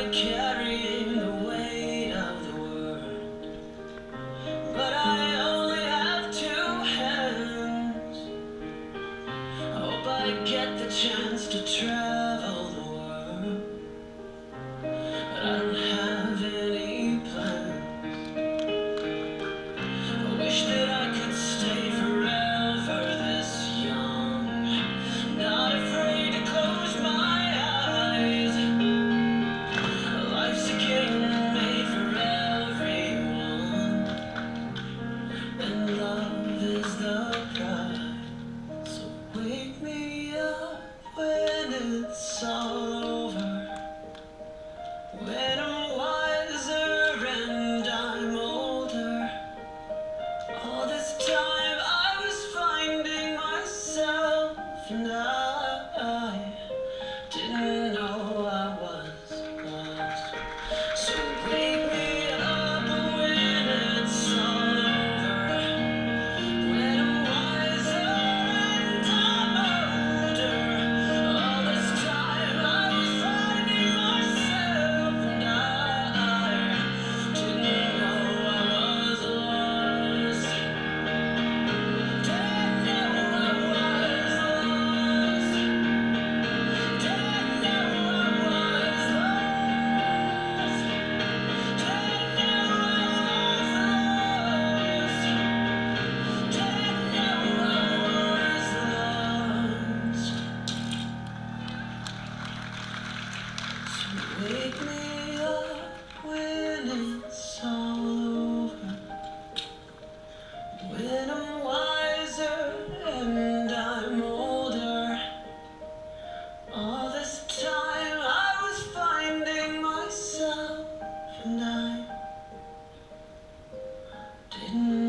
like carrying the weight of the world, but I only have two hands. I hope I get the chance to travel the world, but I don't have any plans. I wish that I could stay forever this young, not afraid to close my eyes. Life's a game made for everyone, and love is the prize. So wake me up when it's all over, when I'm wiser and I'm older. All this time I was finding myself, and I didn't know I was lost. So wake me up when it's all over, when I'm wiser and I'm older. All this time I was finding myself, and I didn't know I was lost. Didn't know I was lost. Didn't know I was lost. Didn't know I was lost. Didn't know I was lost. So wake me up when it's all over, when I'm wiser and I'm older. All this time I was finding myself, and I didn't